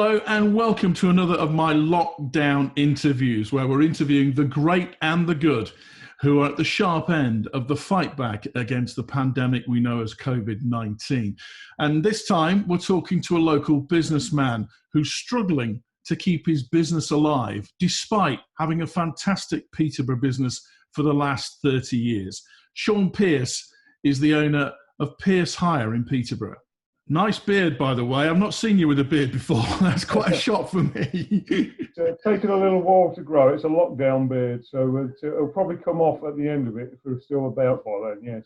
Hello and welcome to another of my lockdown interviews where we're interviewing the great and the good who are at the sharp end of the fight back against the pandemic we know as COVID-19. And this time we're talking to a local businessman who's struggling to keep his business alive despite having a fantastic Peterborough business for the last 30 years. Shaun Pearce is the owner of Pearce Hire in Peterborough. Nice beard, by the way. I've not seen you with a beard before. That's quite a shock for me. It's taken a little while to grow. It's a lockdown beard, so it'll probably come off at the end of it if we're still about by then, yes.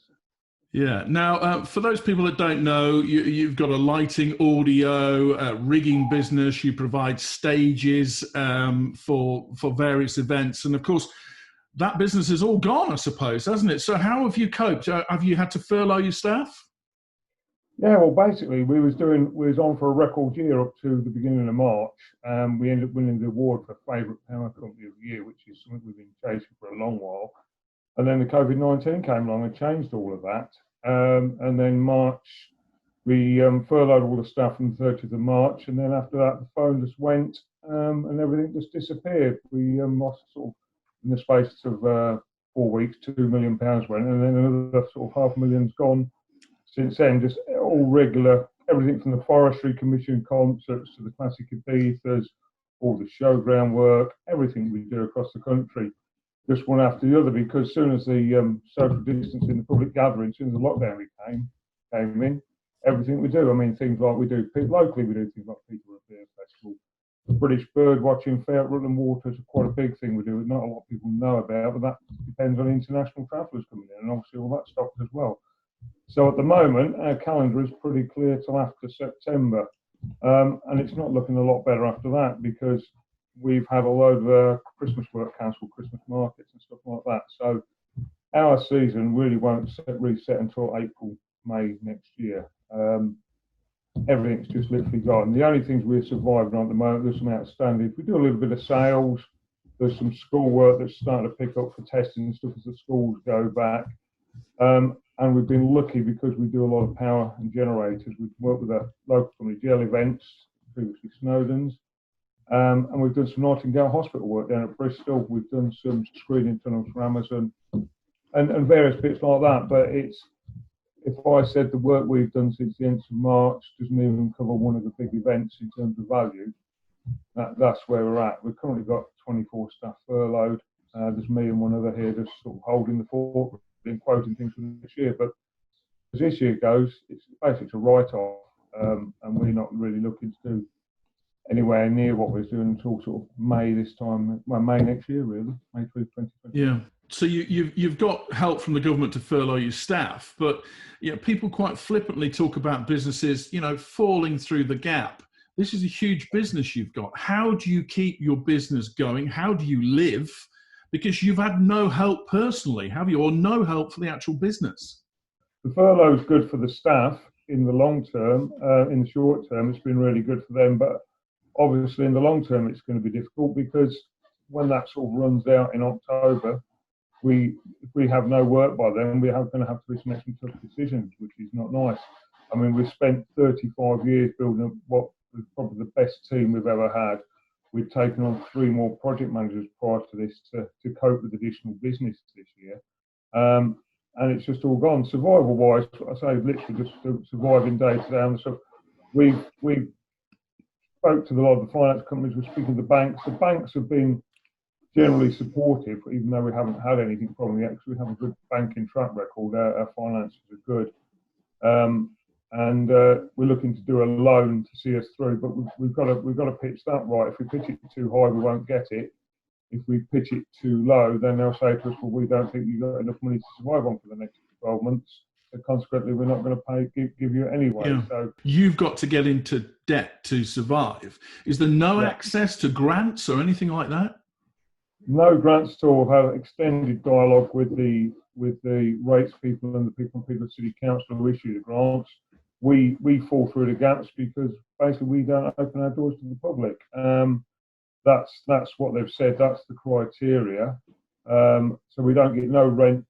Yeah. Now, for those people that don't know, you've got a lighting, audio, rigging business. You provide stages for various events. And of course, that business is all gone, I suppose, hasn't it? So how have you coped? Have you had to furlough your staff? Yeah, well, basically, we was on for a record year up to the beginning of March, and we ended up winning the award for Favourite Power Company of the Year, which is something we've been chasing for a long while. And then the COVID-19 came along and changed all of that. And then March, we furloughed all the staff on the 30th of March, and then after that, the phone just went, and everything just disappeared. We lost sort of, in the space of 4 weeks, £2 million went, and then another sort of £500,000's gone. Since then, just all regular, everything from the Forestry Commission concerts to the Classic Ibizas, all the showground work, everything we do across the country, just one after the other, because as soon as the social distancing, the public gathering, as soon as the lockdown came in, everything we do, I mean, things like we do, locally we do things like Peterborough Beer Festival, the British Bird Watching Fair at Rutland Water is quite a big thing we do, not a lot of people know about, but that depends on international travellers coming in, and obviously all that stopped as well. So at the moment, our calendar is pretty clear till after September, and it's not looking a lot better after that because we've had a load of Christmas work cancelled, Christmas markets and stuff like that. So our season really won't reset until April, May next year. Everything's just literally gone. The only things we're surviving on at the moment, there's some outstanding. We do a little bit of sales. There's some school work that's starting to pick up for testing and stuff as the schools go back. And we've been lucky because we do a lot of power and generators. We've worked with a local company, GL Events, previously Snowden's, and we've done some Nightingale Hospital work down at Bristol. We've done some screening tunnels for Amazon and various bits like that. But if I said the work we've done since the end of March doesn't even cover one of the big events in terms of value, that's where we're at. We've currently got 24 staff furloughed. There's me and one other here just sort of holding the fort. Been quoting things for this year, but as this year goes, it's basically a write-off, and we're not really looking to do anywhere near what we're doing until sort of May this time, well, May next year, really, May 2020. Yeah. So you've got help from the government to furlough your staff, but people quite flippantly talk about businesses, falling through the gap. This is a huge business you've got. How do you keep your business going? How do you live? Because you've had no help personally, have you? Or no help for the actual business? The furlough is good for the staff in the long term. In the short term, it's been really good for them. But obviously, in the long term, it's going to be difficult because when that sort of runs out in October, if we have no work by then, we are going to have to make some tough decisions, which is not nice. I mean, we've spent 35 years building up what was probably the best team we've ever had. We've taken on 3 more project managers prior to this to cope with additional business this year. And it's just all gone. Survival-wise, I say literally just surviving day to day and stuff. We spoke to a lot of the finance companies, we're speaking to the banks. The banks have been generally supportive, even though we haven't had anything from them yet, because we have a good banking track record. Our finances are good. And we're looking to do a loan to see us through, but we've got to pitch that right. If we pitch it too high, we won't get it. If we pitch it too low, then they'll say to us, well, we don't think you've got enough money to survive on for the next 12 months. So consequently, we're not going to give you anyway. Yeah. So you've got to get into debt to survive. Is there no access to grants or anything like that? No grants at all. Have extended dialogue with the rates people and the people from Peterborough City Council who issue the grants. We fall through the gaps because basically we don't open our doors to the public. That's what they've said. That's the criteria. So we don't get no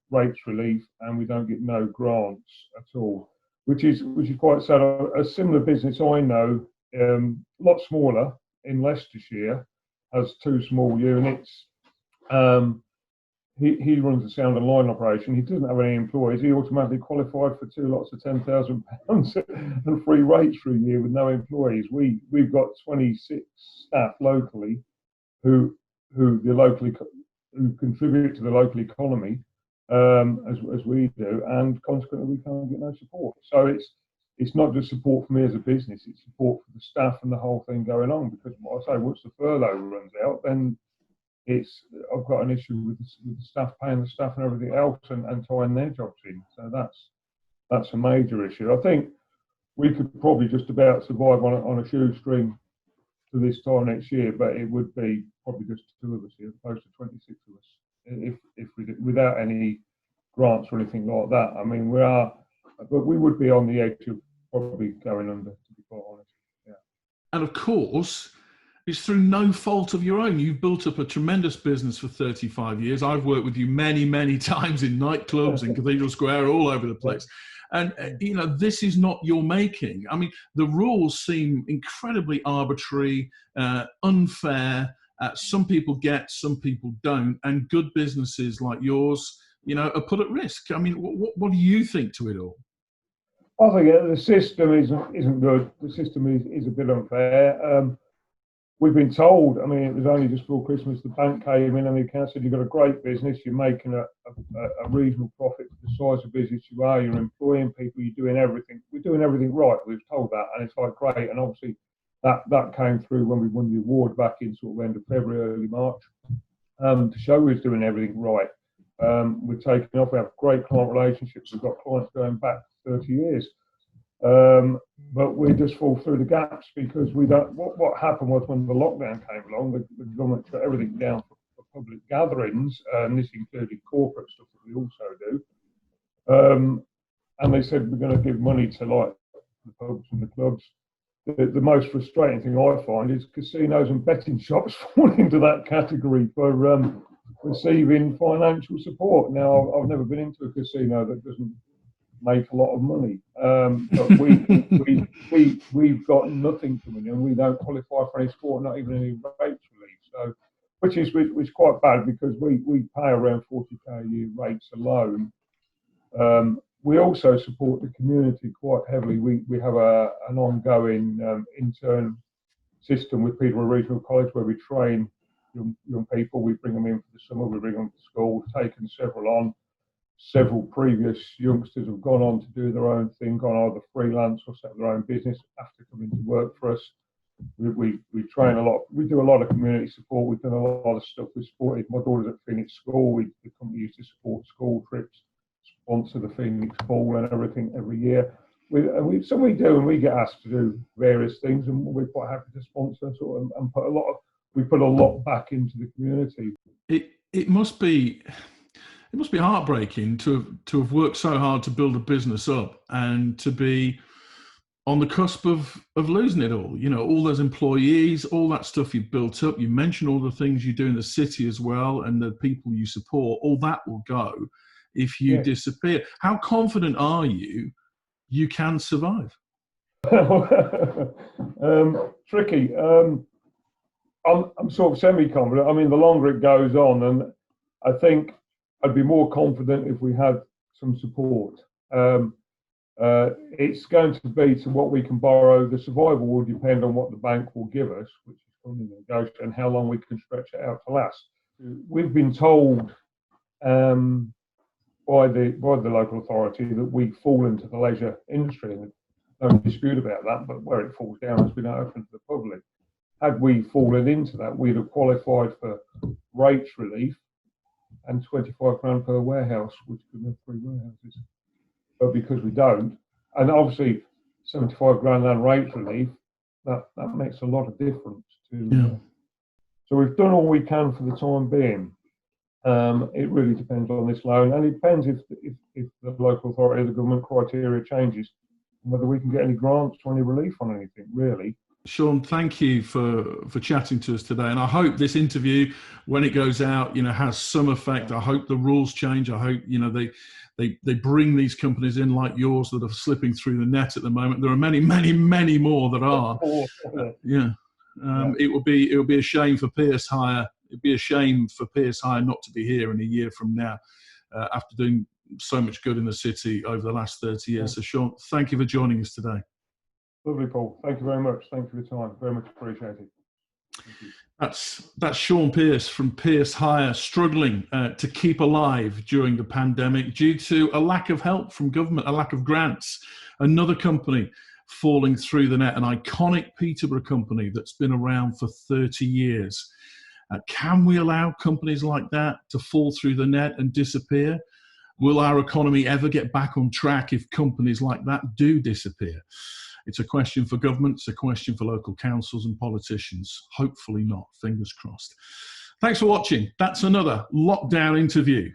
rates relief and we don't get no grants at all, which is quite sad. A similar business I know a lot smaller in Leicestershire, has 2 small units. He runs a sound and line operation. He doesn't have any employees. He automatically qualified for 2 lots of £10,000 and free rates for a year with no employees. We've got 26 staff locally who contribute to the local economy as we do, and consequently we can't get no support. So it's not just support for me as a business; it's support for the staff and the whole thing going on. Because what I say, once the furlough runs out, then I've got an issue with the staff, paying the staff and everything else, and tying their jobs in. So that's a major issue. I think we could probably just about survive on a shoestring to this time next year, but it would be probably just 2 of us here, as opposed to 26 of us, if we did, without any grants or anything like that. I mean, but we would be on the edge of probably going under, to be quite honest. Yeah. And of course, it's through no fault of your own. You've built up a tremendous business for 35 years. I've worked with you many, many times in nightclubs, in Cathedral Square, all over the place. And, this is not your making. I mean, the rules seem incredibly arbitrary, unfair. Some people get, some people don't. And good businesses like yours, are put at risk. I mean, what do you think to it all? I think the system isn't good. The system is a bit unfair. We've been told, I mean, it was only just before Christmas, the bank came in and the account said, you've got a great business, you're making a reasonable profit for the size of business you are, you're employing people, you're doing everything. We're doing everything right. We've told that, and it's like great. And obviously that came through when we won the award back in sort of end of February, early March, to show we was doing everything right. We're taking off, we have great client relationships, we've got clients going back 30 years. But we just fall through the gaps because we don't. What happened was when the lockdown came along, the government shut everything down for public gatherings, and this included corporate stuff that we also do. And they said we're going to give money to like the pubs and the clubs. The most frustrating thing I find is casinos and betting shops fall into that category for receiving financial support. Now, I've never been into a casino that doesn't make a lot of money, but we've got nothing coming in. We don't qualify for any sport, not even any rates relief. So, which is quite bad because we pay around 40k a year rates alone. We also support the community quite heavily. We have an ongoing intern system with Peterborough Regional College where we train young people. We bring them in for the summer. We bring them to school. We've taken several on. Several previous youngsters have gone on to do their own thing, gone either freelance or set up their own business after coming to work for us. We train a lot. We do a lot of community support. We've done a lot of stuff. We supported my daughter's at Phoenix School. The company used to support school trips, sponsor the Phoenix Ball and everything every year. We do, and we get asked to do various things, and we're quite happy to sponsor and put a lot back into the community. It must be heartbreaking to have worked so hard to build a business up and to be on the cusp of losing it all. All those employees, all that stuff you've built up. You mentioned all the things you do in the city as well, and the people you support. All that will go if you disappear. How confident are you can survive? Tricky. I'm sort of semi-confident. I mean, the longer it goes on, and I think I'd be more confident if we had some support. It's going to be to what we can borrow. The survival will depend on what the bank will give us, which is currently negotiated, and how long we can stretch it out to last. We've been told by the local authority that we fall into the leisure industry, and no dispute about that. But where it falls down has been open to the public. Had we fallen into that, we'd have qualified for rates relief and 25 grand per warehouse, which could have 3 warehouses. But because we don't, and obviously 75 grand and rates relief, that makes a lot of difference to. So we've done all we can for the time being. It really depends on this loan, and it depends if the local authority, the government criteria changes, and whether we can get any grants or any relief on anything, really. Shaun, thank you for chatting to us today. And I hope this interview, when it goes out, has some effect. I hope the rules change. I hope, they bring these companies in like yours that are slipping through the net at the moment. There are many, many, many more that are. It would be a shame for Pearce Hire. It'd be a shame for Pearce Hire not to be here in a year from now, after doing so much good in the city over the last 30 years. So Shaun, thank you for joining us today. Lovely, Paul. Thank you very much. Thank you for your time. Very much appreciated. Thank you. That's Shaun Pearce from Pearce Hire, struggling to keep alive during the pandemic due to a lack of help from government, a lack of grants. Another company falling through the net, an iconic Peterborough company that's been around for 30 years. Can we allow companies like that to fall through the net and disappear? Will our economy ever get back on track if companies like that do disappear? It's a question for government, it's a question for local councils and politicians. Hopefully not, fingers crossed. Thanks for watching. That's another lockdown interview.